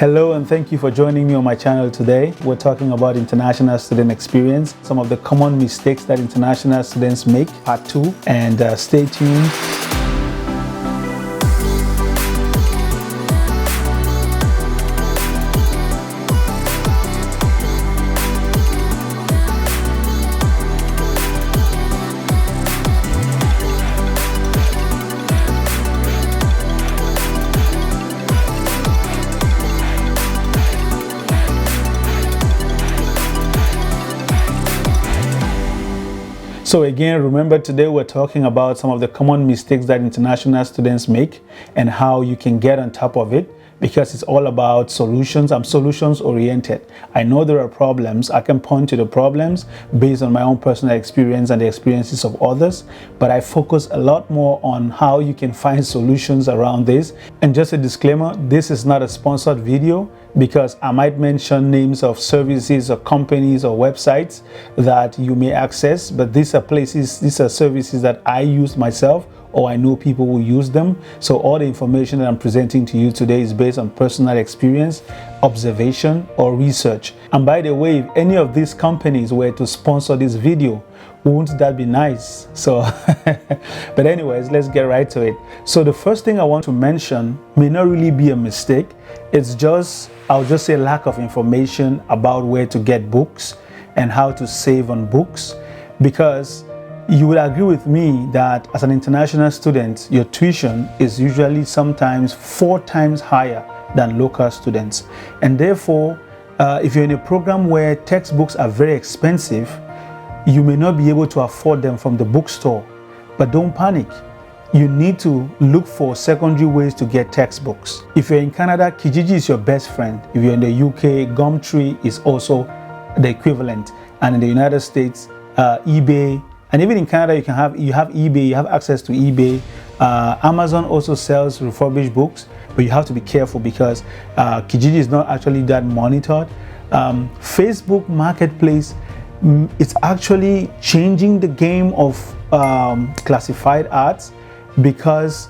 Hello and thank you for joining me on my channel today. We're talking about international student experience, some of the common mistakes that international students make, part 2, and stay tuned. So again, remember today we're talking about some of the common mistakes that international students make and how you can get on top of it, because it's all about solutions. I'm solutions oriented. I know there are problems. I can point to the problems based on my own personal experience and the experiences of others, but I focus a lot more on how you can find solutions around this. And just a disclaimer, this is not a sponsored video, because I might mention names of services or companies or websites that you may access, but these are services that I use myself, or I know people who use them. So all the information that I'm presenting to you today is based on personal experience, observation, or research. And by the way, if any of these companies were to sponsor this video, wouldn't that be nice? So, but anyways, let's get right to it. So the first thing I want to mention may not really be a mistake. It's just, I'll just say, lack of information about where to get books and how to save on books, because you will agree with me that as an international student, your tuition is usually sometimes 4 times higher than local students. And therefore, if you're in a program where textbooks are very expensive, you may not be able to afford them from the bookstore. But don't panic. You need to look for secondary ways to get textbooks. If you're in Canada, Kijiji is your best friend. If you're in the UK, Gumtree is also the equivalent. And in the United States, eBay. And even in Canada, you have eBay, you have access to eBay. Amazon also sells refurbished books, but you have to be careful because Kijiji is not actually that monitored. Facebook Marketplace, it's actually changing the game of classified arts, because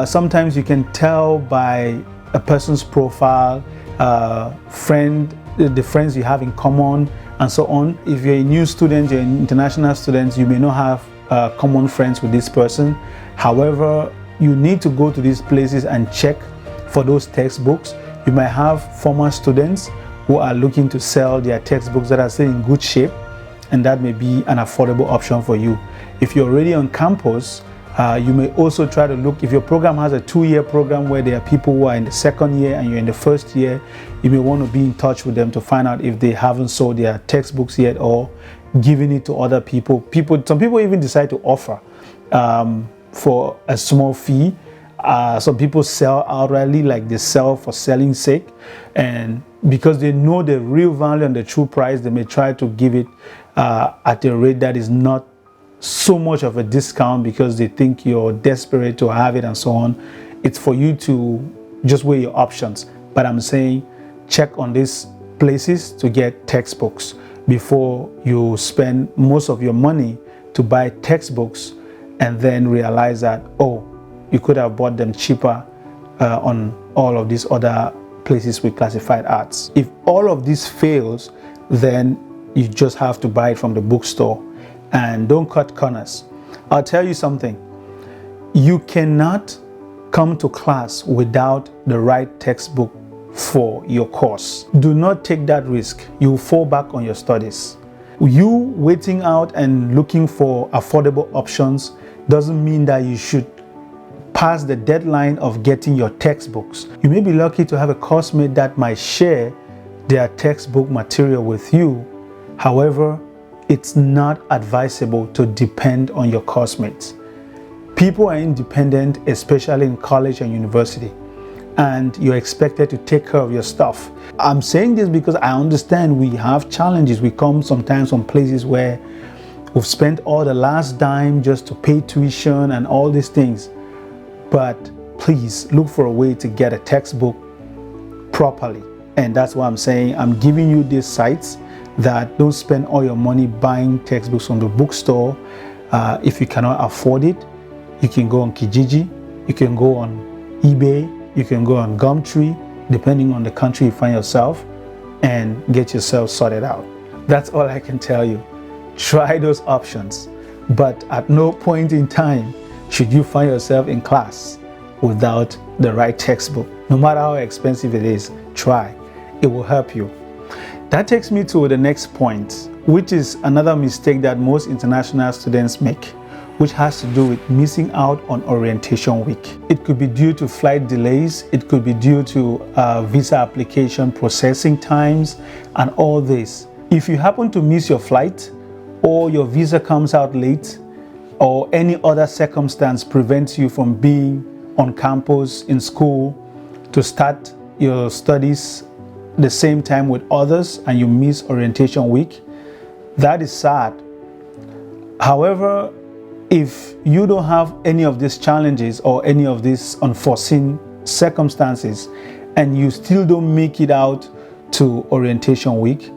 sometimes you can tell by a person's profile, the friends you have in common, and so on. If you're a new student, you're an international student, you may not have common friends with this person. However, you need to go to these places and check for those textbooks. You might have former students who are looking to sell their textbooks that are still in good shape, and that may be an affordable option for you. If you're already on campus, you may also try to look, if your program has a 2-year program where there are people who are in the 2nd year and you're in the 1st year, you may want to be in touch with them to find out if they haven't sold their textbooks yet or giving it to other people. Some people even decide to offer for a small fee. Some people sell outrightly, like they sell for selling's sake, and because they know the real value and the true price, they may try to give it at a rate that is not so much of a discount because they think you're desperate to have it and so on. It's for you to just weigh your options. But I'm saying check on these places to get textbooks before you spend most of your money to buy textbooks and then realize that, oh, you could have bought them cheaper on all of these other places with classified arts. If all of this fails, then you just have to buy it from the bookstore. And don't cut corners. I'll tell you something. You cannot come to class without the right textbook for your course. Do not take that risk. You will fall back on your studies. You waiting out and looking for affordable options doesn't mean that you should pass the deadline of getting your textbooks. You may be lucky to have a coursemate that might share their textbook material with you. However, it's not advisable to depend on your coursemates. People are independent, especially in college and university, and you're expected to take care of your stuff. I'm saying this because I understand we have challenges. We come sometimes from places where we've spent all the last dime just to pay tuition and all these things. But please look for a way to get a textbook properly. And that's why I'm saying I'm giving you these sites that don't spend all your money buying textbooks from the bookstore. If you cannot afford it, you can go on Kijiji, you can go on eBay, you can go on Gumtree, depending on the country you find yourself, and get yourself sorted out. That's all I can tell you. Try those options, but at no point in time should you find yourself in class without the right textbook. No matter how expensive it is, try. It will help you. That takes me to the next point, which is another mistake that most international students make, which has to do with missing out on orientation week. It could be due to flight delays, it could be due to visa application processing times, and all this. If you happen to miss your flight, or your visa comes out late, or any other circumstance prevents you from being on campus in school to start your studies the same time with others, and you miss orientation week, that is sad. However, if you don't have any of these challenges or any of these unforeseen circumstances, and you still don't make it out to orientation week,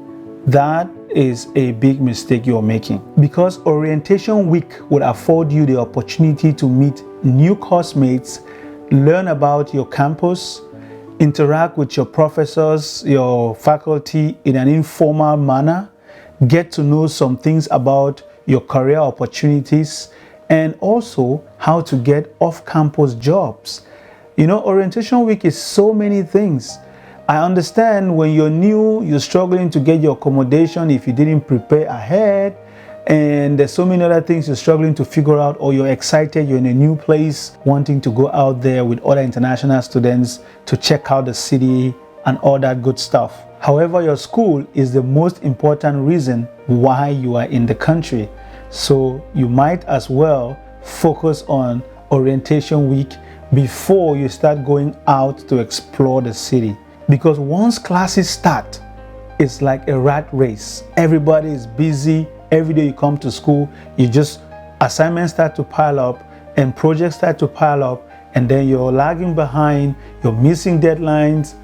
that is a big mistake you're making, because orientation week would afford you the opportunity to meet new classmates, learn about your campus, interact with your professors, your faculty in an informal manner, get to know some things about your career opportunities, and also how to get off-campus jobs. You know, orientation week is so many things. I understand when you're new, you're struggling to get your accommodation if you didn't prepare ahead, and there's so many other things you're struggling to figure out, or you're excited, you're in a new place, wanting to go out there with other international students to check out the city and all that good stuff. However, your school is the most important reason why you are in the country. So you might as well focus on orientation week before you start going out to explore the city. Because once classes start, it's like a rat race. Everybody is busy. Every day you come to school, assignments start to pile up and projects start to pile up, and then you're lagging behind, you're missing deadlines.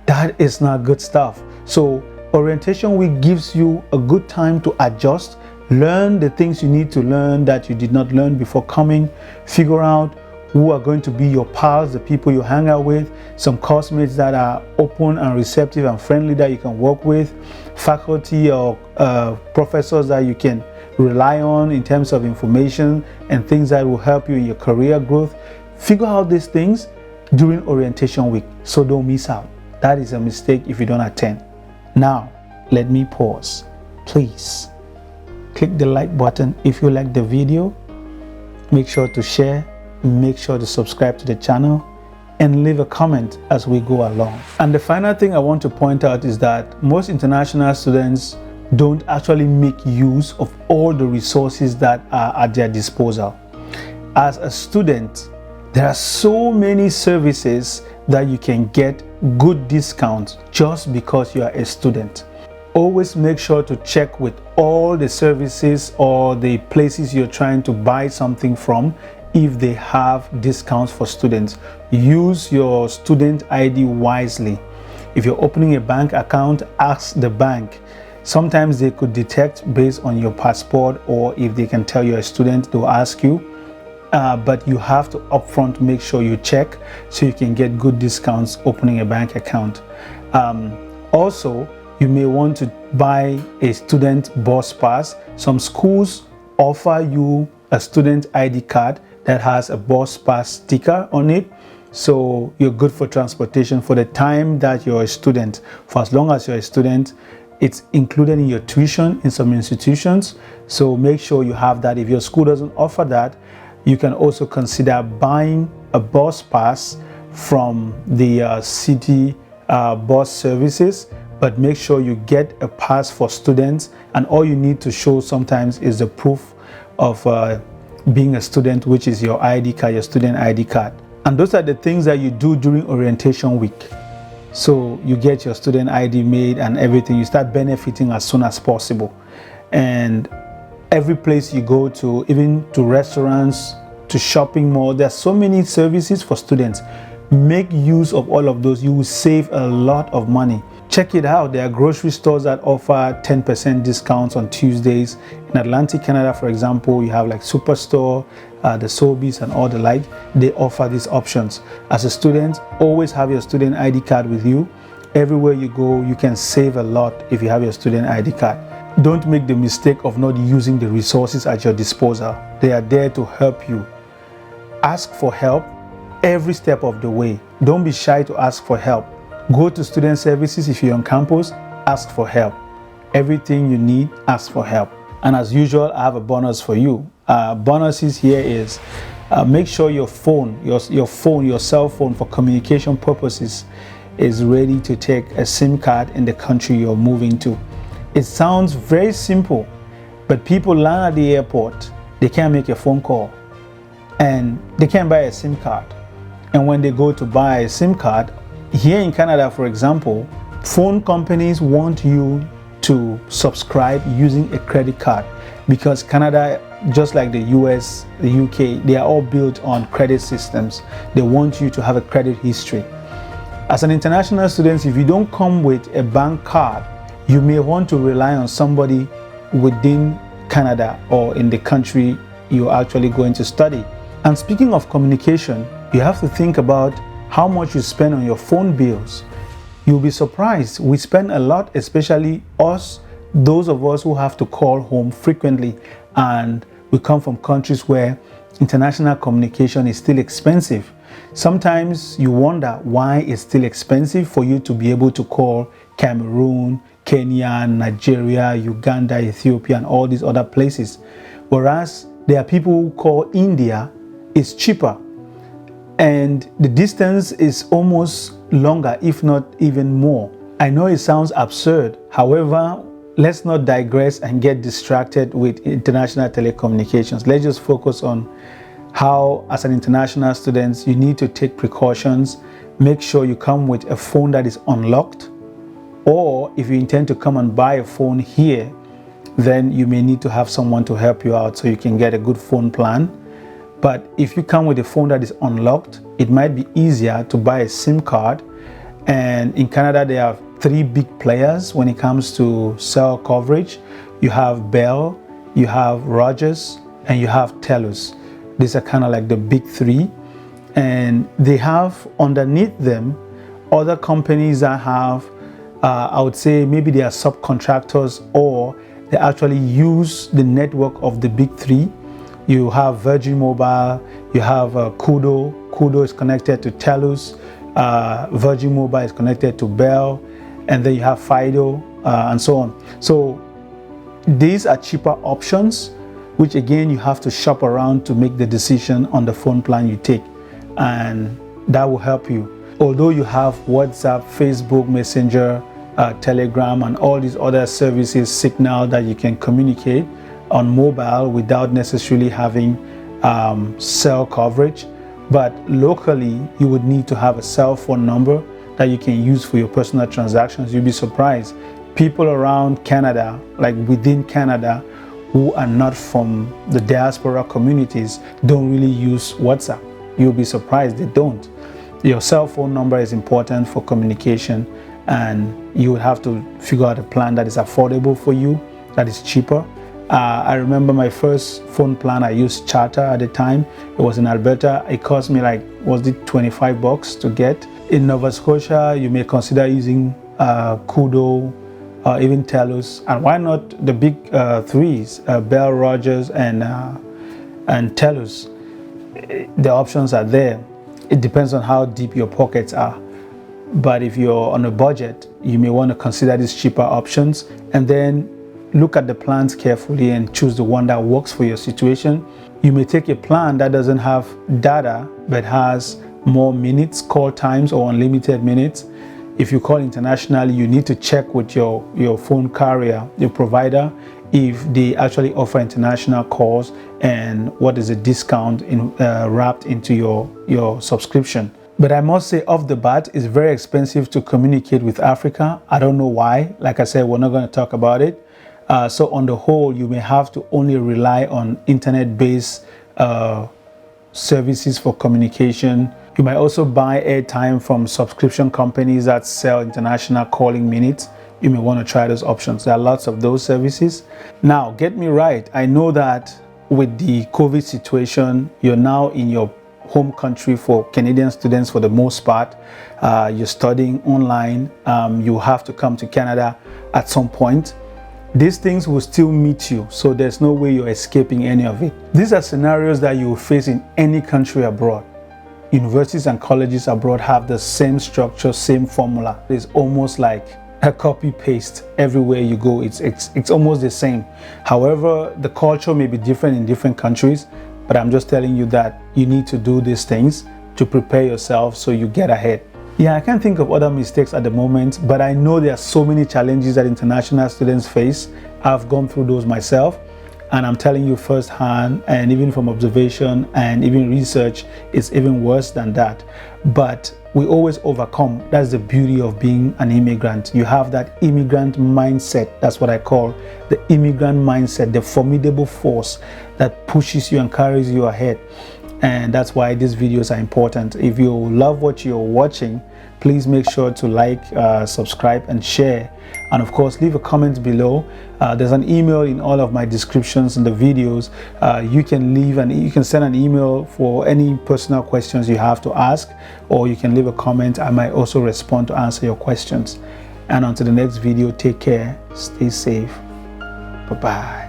That is not good stuff. So orientation week gives you a good time to adjust, learn the things you need to learn that you did not learn before coming, figure out who are going to be your pals, the people you hang out with, some classmates that are open and receptive and friendly that you can work with, faculty or professors that you can rely on in terms of information and things that will help you in your career growth. Figure out these things during orientation week, so don't miss out. That is a mistake if you don't attend. Now, let me pause. Please click the like button if you like the video. Make sure to share. Make sure to subscribe to the channel and leave a comment as we go along. And the final thing I want to point out is that most international students don't actually make use of all the resources that are at their disposal. As a student, there are so many services that you can get good discounts just because you are a student. Always make sure to check with all the services or the places you're trying to buy something from if they have discounts for students. Use your student ID wisely. If you're opening a bank account, ask the bank. Sometimes they could detect based on your passport, or if they can tell you're a student, they'll ask you. But you have to upfront make sure you check so you can get good discounts opening a bank account. Also, you may want to buy a student bus pass. Some schools offer you a student ID card that has a bus pass sticker on it, so you're good for transportation for the time that you're a student. For as long as you're a student, it's included in your tuition in some institutions, so make sure you have that. If your school doesn't offer that, you can also consider buying a bus pass from the city bus services, but make sure you get a pass for students, and all you need to show sometimes is the proof of being a student, which is your ID card, your student ID card. And those are the things that you do during orientation week. So you get your student ID made and everything, you start benefiting as soon as possible. And every place you go to, even to restaurants, to shopping mall, there's so many services for students. Make use of all of those. You will save a lot of money. Check it out. There are grocery stores that offer 10% discounts on Tuesdays In Atlantic Canada, for example, you have like Superstore, the Sobeys and all the like. They offer these options. As a student, always have your student ID card with you. Everywhere you go, you can save a lot if you have your student ID card. Don't make the mistake of not using the resources at your disposal. They are there to help you. Ask for help every step of the way. Don't be shy to ask for help. Go to student services if you're on campus, ask for help. Everything you need, ask for help. And as usual, I have a bonus for you. Bonuses here is make sure your phone, your cell phone for communication purposes is ready to take a SIM card in the country you're moving to. It sounds very simple, but people land at the airport, they can't make a phone call and they can't buy a SIM card. And when they go to buy a SIM card, here in Canada, for example, phone companies want you to subscribe using a credit card because Canada, just like the US, the UK, they are all built on credit systems. They want you to have a credit history. As an international student, if you don't come with a bank card, you may want to rely on somebody within Canada or in the country you're actually going to study. And speaking of communication, you have to think about how much you spend on your phone bills. You'll be surprised. We spend a lot, especially those of us who have to call home frequently, and we come from countries where international communication is still expensive. Sometimes you wonder why it's still expensive for you to be able to call Cameroon, Kenya, Nigeria, Uganda, Ethiopia, and all these other places. Whereas there are people who call India, it's cheaper. And the distance is almost longer, if not even more. I know it sounds absurd. However, let's not digress and get distracted with international telecommunications. Let's just focus on how, as an international student, you need to take precautions. Make sure you come with a phone that is unlocked. Or if you intend to come and buy a phone here, then you may need to have someone to help you out so you can get a good phone plan. But if you come with a phone that is unlocked, it might be easier to buy a SIM card. And in Canada, there are 3 big players when it comes to cell coverage. You have Bell, you have Rogers, and you have TELUS. These are kind of like the big 3. And they have underneath them other companies that have, I would say maybe they are subcontractors or they actually use the network of the big 3. You have Virgin Mobile, you have Kudo. Kudo is connected to TELUS, Virgin Mobile is connected to Bell, and then you have Fido, and so on. So these are cheaper options, which again you have to shop around to make the decision on the phone plan you take, and that will help you. Although you have WhatsApp, Facebook Messenger, Telegram, and all these other services, Signal, that you can communicate on mobile without necessarily having cell coverage. But locally, you would need to have a cell phone number that you can use for your personal transactions. You'll be surprised. People around Canada, like within Canada, who are not from the diaspora communities, don't really use WhatsApp. You'll be surprised they don't. Your cell phone number is important for communication, and you would have to figure out a plan that is affordable for you, that is cheaper. I remember my first phone plan, I used Charter at the time. It was in Alberta. It cost me like, was it $25 to get? In Nova Scotia, you may consider using Kudo, even TELUS, and why not the big 3s, Bell, Rogers, and TELUS. The options are there. It depends on how deep your pockets are. But if you're on a budget, you may want to consider these cheaper options and then look at the plans carefully and choose the one that works for your situation. You may take a plan that doesn't have data but has more minutes, call times, or unlimited minutes. If you call internationally, you need to check with your phone carrier, your provider, if they actually offer international calls and what is the discount wrapped into your subscription. But I must say, off the bat, it's very expensive to communicate with Africa. I don't know why. Like I said, we're not going to talk about it. So on the whole, you may have to only rely on internet-based services for communication. You might also buy airtime from subscription companies that sell international calling minutes. you may want to try those options. There are lots of those services. Now, get me right, I know that with the COVID situation, you're now in your home country for Canadian students for the most part. You're studying online. You have to come to Canada at some point. These things will still meet you, so there's no way you're escaping any of it. These are scenarios that you will face in any country abroad. Universities and colleges abroad have the same structure, same formula. It's almost like a copy paste everywhere you go. It's almost the same. However, the culture may be different in different countries, but I'm just telling you that you need to do these things to prepare yourself so you get ahead. Yeah, I can't think of other mistakes at the moment, but I know there are so many challenges that international students face. I've gone through those myself, and I'm telling you firsthand, and even from observation and even research, it's even worse than that. But we always overcome. That's the beauty of being an immigrant. You have that immigrant mindset. That's what I call the immigrant mindset, the formidable force that pushes you and carries you ahead. And that's why these videos are important. If you love what you're watching, please make sure to like, subscribe, and share. And of course, leave a comment below. There's an email in all of my descriptions in the videos. You can send an email for any personal questions you have to ask, or you can leave a comment. I might also respond to answer your questions. And until the next video, take care, stay safe. Bye-bye.